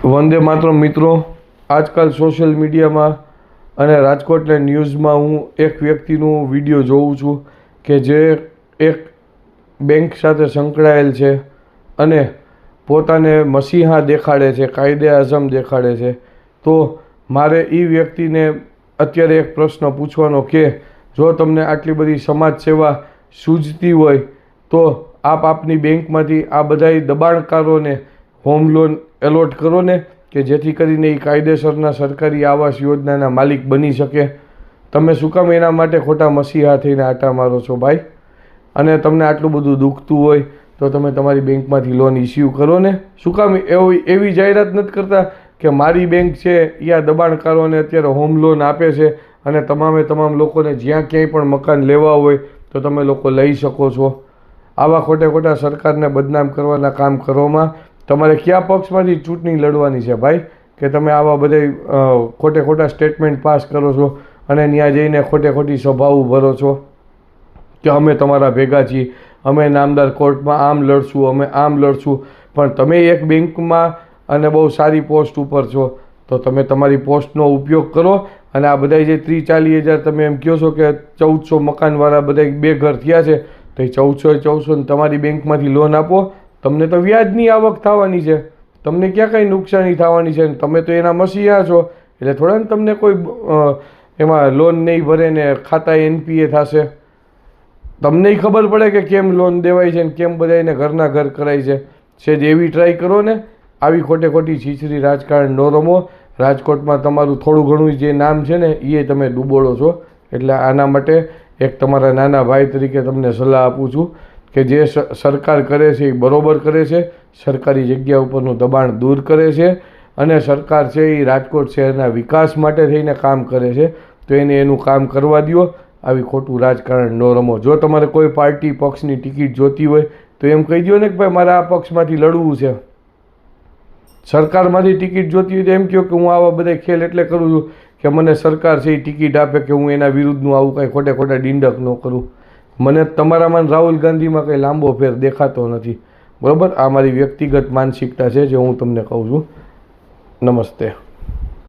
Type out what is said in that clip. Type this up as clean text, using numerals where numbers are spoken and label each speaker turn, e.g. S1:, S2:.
S1: વંદે માતરમ મિત્રો, આજકાલ સોશિયલ મીડિયામાં અને રાજકોટના ન્યૂઝમાં હું એક વ્યક્તિનું વિડીયો જોઉં છું કે જે એક બેંક સાથે સંકળાયેલ છે અને પોતાને મસીહા દેખાડે છે, કાયદે આઝમ દેખાડે છે. તો મારે એ વ્યક્તિને અત્યારે એક પ્રશ્ન પૂછવાનો કે જો તમને આટલી બધી સમાજ સેવા સૂઝતી હોય તો આપ આપની બેંકમાંથી આ બધાય દબાણકારોને હોમ લોન એલોટ કરો ને, કે જેથી કરીને એ કાયદેસરના સરકારી આવાસ યોજનાના માલિક બની શકે. તમે શું કામ એના માટે ખોટા મસીહા થઈને આટા મારો છો ભાઈ? અને તમને આટલું બધું દુખતું હોય તો તમે તમારી બેંકમાંથી લોન ઇસ્યુ કરો ને. શું કામ એવી જાહેરાત નથી કરતા કે મારી બેંક છે એ આ દબાણકારોને અત્યારે હોમ લોન આપે છે અને તમામ લોકોને જ્યાં ક્યાંય પણ મકાન લેવા હોય તો તમે લોકો લઈ શકો છો. આવા ખોટા સરકારને બદનામ કરવાના કામ કરવામાં તમારે કયા પક્ષમાંથી ચૂંટણી લડવાની છે ભાઈ, કે તમે આવા બધા ખોટા સ્ટેટમેન્ટ પાસ કરો છો અને ત્યાં જઈને ખોટી સભાઓ ભરો છો કે અમે તમારા ભેગા છીએ, અમે નામદાર કોર્ટમાં આમ લડશું, અમે આમ લડશું. પણ તમે એક બેંકમાં અને બહુ સારી પોસ્ટ ઉપર છો તો તમે તમારી પોસ્ટનો ઉપયોગ કરો અને આ બધા જે 30-40 હજાર તમે એમ કહો છો કે 1400 મકાનવાળા બધા બે ઘર થયા છે તો એ 1400 તમારી બેંકમાંથી લોન આપો. તમને તો વ્યાજની આવક થવાની છે, તમને ક્યાં કંઈ નુકસાની થવાની છે. તમે તો એના મસીહા છો એટલે થોડા ને તમને કોઈ એમાં લોન નહીં ભરે ને ખાતા NPA થશે. તમને ખબર પડે કે કેમ લોન દેવાય છે ને કેમ બધાને ઘરના ઘર કરાય છે. સેજ એવી ટ્રાય કરો ને. આવી ખોટી છીછરી રાજકારણ ન રમો. રાજકોટમાં તમારું થોડું ઘણું જે નામ છે ને એ તમે ડૂબોળો છો. એટલે આના માટે એક તમારા નાના ભાઈ તરીકે તમને સલાહ આપું છું કે જે સરકાર કરે છે એ બરોબર કરે છે, સરકારી જગ્યા ઉપરનું દબાણ દૂર કરે છે અને સરકાર છે એ રાજકોટ શહેરના વિકાસ માટે થઈને કામ કરે છે. તો એને એનું કામ કરવા દો. આવી ખોટું રાજકારણ ન રમો. જો તમારે કોઈ પાર્ટી પક્ષની ટિકિટ જોતી હોય તો એમ કહી દો ને કે ભાઈ મારે આ પક્ષમાંથી લડવું છે. સરકારમાંથી ટિકિટ જોતી હોય તો એમ કહો કે હું આવા બધા ખેલ એટલે કરું છું કે મને સરકાર છે એ ટિકિટ આપે કે હું એના વિરુદ્ધનું આવું કાંઈ ખોટા ડીંડક ન કરું. મને તમારામાં રાહુલ ગાંધીમાં કંઈ લાંબો ફેર દેખાતો નથી. બરાબર? આ મારી વ્યક્તિગત માનસિકતા છે જે હું તમને કહું છું. નમસ્તે.